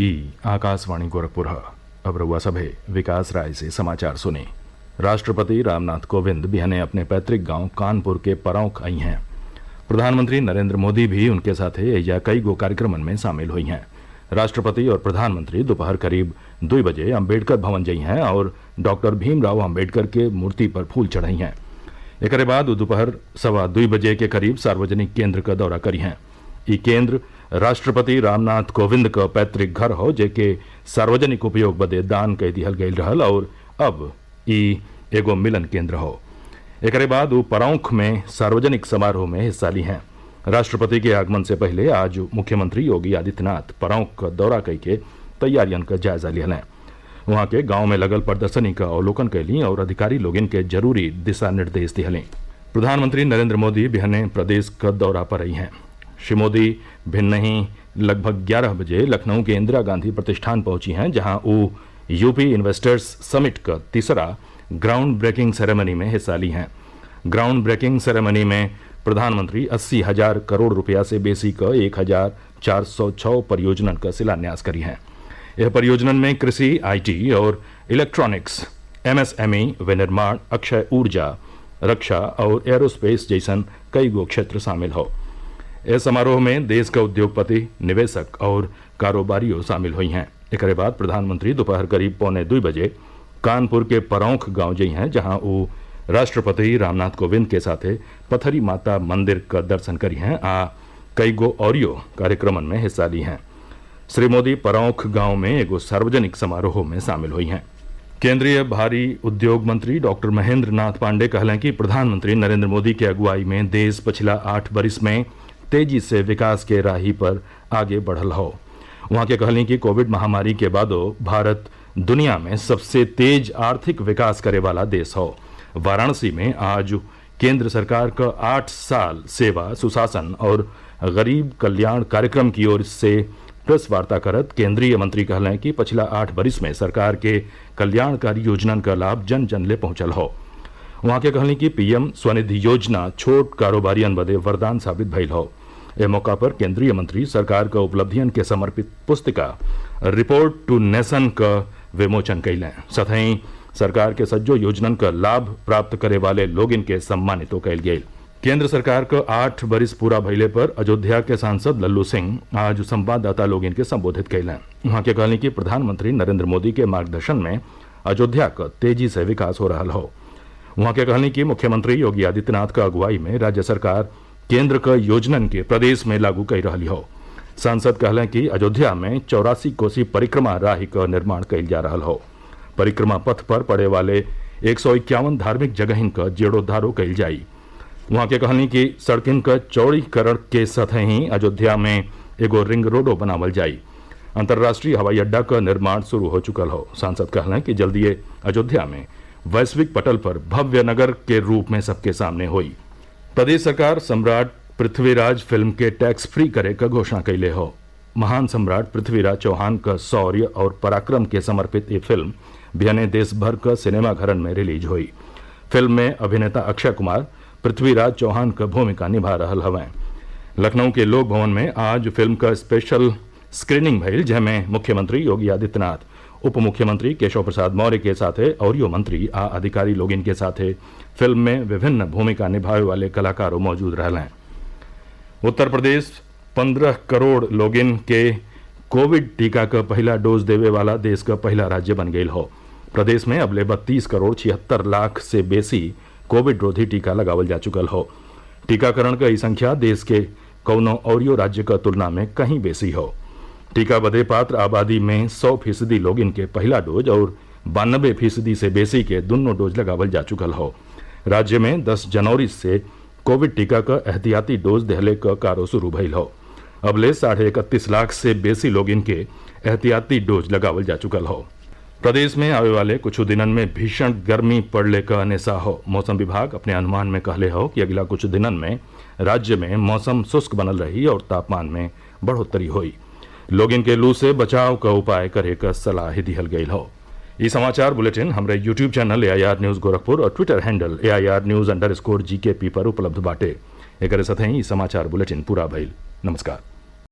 आकाशवाणी गोरखपुर। अब रउआ सभे विकास राय से समाचार सुनी। राष्ट्रपति रामनाथ कोविंद बिहने अपने पैतृक गांव कानपुर के परौंख आई हैं। प्रधानमंत्री नरेंद्र मोदी भी उनके साथे एजा कई गो कार्यक्रमन में शामिल हुई हैं। राष्ट्रपति और प्रधानमंत्री दोपहर करीब 2 बजे अम्बेडकर भवन जई हैं और डॉक्टर भीमराव अम्बेडकर के मूर्ति पर फूल चढ़ाई हैं। एक बाद दोपहर 2:15 बजे के करीब सार्वजनिक केंद्र का दौरा करी हैं। ई केंद्र राष्ट्रपति रामनाथ कोविंद का पैतृक घर हो जेके सार्वजनिक उपयोग बदे दान कई दिहल गई रहल और अब ई एगो मिलन केंद्र हो। एक बाद वो परौंख में सार्वजनिक समारोह में हिस्सा ली हैं। राष्ट्रपति के आगमन से पहले आज मुख्यमंत्री योगी आदित्यनाथ परौंख का दौरा कई के तैयारियन का जायजा लिहल हैं। वहाँ के गांव में लगल प्रदर्शनी का अवलोकन कैली और अधिकारी लोग इनके जरूरी दिशा निर्देश दिहलें। प्रधानमंत्री नरेंद्र मोदी बिहने प्रदेश का दौरा पर रही हैं। श्री मोदी भिन्न लगभग 11 बजे लखनऊ के इंदिरा गांधी प्रतिष्ठान पहुंची हैं, जहां वो यूपी इन्वेस्टर्स समिट का तीसरा ग्राउंड ब्रेकिंग सेरेमनी में हिस्सा ली हैं। ग्राउंड ब्रेकिंग सेरेमनी में प्रधानमंत्री 80,000 करोड़ रुपया से बेसी का 1,406 परियोजनन का शिलान्यास करी हैं। यह परियोजनन में कृषि, IT और इलेक्ट्रॉनिक्स, MSME, विनिर्माण, अक्षय ऊर्जा, रक्षा और एरोस्पेस जैसन कई गो क्षेत्र शामिल हो। इस समारोह में देश का उद्योगपति, निवेशक और कारोबारियों शामिल हुई हैं। एक बाद प्रधानमंत्री दोपहर करीब 1:45 बजे कानपुर के परौंख गांव जई हैं, जहां वो राष्ट्रपति रामनाथ कोविंद के साथे पथरी माता मंदिर का दर्शन करी हैं आ कई गो औरियो कार्यक्रमन में हिस्सा ली हैं। श्री मोदी परौंख गांव में एगो सार्वजनिक समारोह में शामिल हुई हैं। केंद्रीय भारी उद्योग मंत्री डॉक्टर महेंद्र नाथ पांडे कहलें कि प्रधानमंत्री नरेंद्र मोदी के अगुवाई में देश पिछला 8 बरिस में तेजी से विकास के राही पर आगे बढ़ल हो। वहाँ के कहलें कि कोविड महामारी के बादो भारत दुनिया में सबसे तेज आर्थिक विकास करे वाला देश हो। वाराणसी में आज केंद्र सरकार का 8 साल सेवा, सुशासन और गरीब कल्याण कार्यक्रम की ओर से प्रेस वार्ता करत केंद्रीय मंत्री कहलें कि पिछला 8 बरिस में सरकार के कल्याणकारी योजनन का लाभ जन जन ले पहुंचल हो। वहाँ के कहलें कि PM स्वनिधि योजना छोट कारोबारियन बदे वरदान साबित भइल हो। इस मौका पर केंद्रीय मंत्री सरकार का उपलब्धियन के समर्पित पुस्तिका रिपोर्ट टू नेशन का विमोचन कैलें। सतही सरकार के सज्जो योजनन का लाभ प्राप्त करे वाले लोग इनके सम्मानित कैल गये। केंद्र सरकार का 8 बरिस पूरा भइले पर अयोध्या के सांसद लल्लू सिंह आज संवाददाता लोग इनके संबोधित कैलें। वहाँ के कहलें कि प्रधानमंत्री नरेंद्र मोदी के मार्गदर्शन में अयोध्या का तेजी से विकास हो रहा हो। वहाँ के कहलें कि मुख्यमंत्री योगी आदित्यनाथ का अगुवाई में राज्य सरकार केंद्र का योजनन के प्रदेश में लागू कर रही हो। सांसद कहलें कि अयोध्या में 84 कोसी परिक्रमा राही का निर्माण कैल जा रहा हो। परिक्रमा पथ पर पड़े वाले 151 धार्मिक जगहिन का जीर्णोद्धारो कैल जाई। वहाँ के कहलें कि सड़किन का चौड़ीकरण के सतही अयोध्या में एगो रिंग रोडो बनावल जाई। अंतर्राष्ट्रीय हवाई अड्डा का निर्माण शुरू हो चुकल हो। सांसद कहलें कि जल्दी अयोध्या में वैश्विक पटल पर भव्य नगर के रूप में सबके सामने हुई। प्रदेश सरकार सम्राट पृथ्वीराज फिल्म के टैक्स फ्री करे का घोषणा कैले हो। महान सम्राट पृथ्वीराज चौहान का शौर्य और पराक्रम के समर्पित ये फिल्म बिहने देश भर का सिनेमा घरन में रिलीज हुई। फिल्म में अभिनेता अक्षय कुमार पृथ्वीराज चौहान का भूमिका निभा रहल हवें। लखनऊ के लोक भवन में आज फिल्म का स्पेशल स्क्रीनिंग भइल, जिसमें मुख्यमंत्री योगी आदित्यनाथ, उप मुख्यमंत्री केशव प्रसाद मौर्य के साथे औरियो मंत्री आ अधिकारी लोग इनके साथे फिल्म में विभिन्न भूमिका निभावे वाले कलाकारों मौजूद रहलें। उत्तर प्रदेश 15 करोड़ लोगिन के कोविड टीका का पहला डोज देवे वाला देश का पहला राज्य बन गई हो। प्रदेश में अबले 32 करोड़ 76 लाख से बेसी कोविड रोधी टीका लगावल जा चुकल हो। टीकाकरण का संख्या देश के कौनो औरियो राज्य का तुलना में कहीं बेसी हो। टीका बदे पात्र आबादी में 100% लोग इनके पहला डोज और 92% से बेसी के दोनों डोज लगावल जा चुकल हो। राज्य में 10 जनवरी से कोविड टीका का एहतियाती डोज देहले का कारो शुरू भइल हो। अबले 31.5 लाख से बेसी लोग इनके एहतियाती डोज लगावल जा चुकल हो। प्रदेश में आवे वाले कुछ दिनन में भीषण गर्मी पड़ले का अनेसा हो। मौसम विभाग अपने अनुमान में कहले हो कि अगला कुछ दिनन में राज्य में मौसम शुष्क बनल रही और तापमान में बढ़ोतरी हुई। लोग इनके लू से बचाव का उपाय करे का सलाह दिहल गई हो। ये समाचार बुलेटिन हमारे YouTube channel AIR news Gorakhpur और ट्विटर हैंडल AIR न्यूज_GKP पर उपलब्ध बाटे। एक समाचार बुलेटिन पूरा भइल। नमस्कार।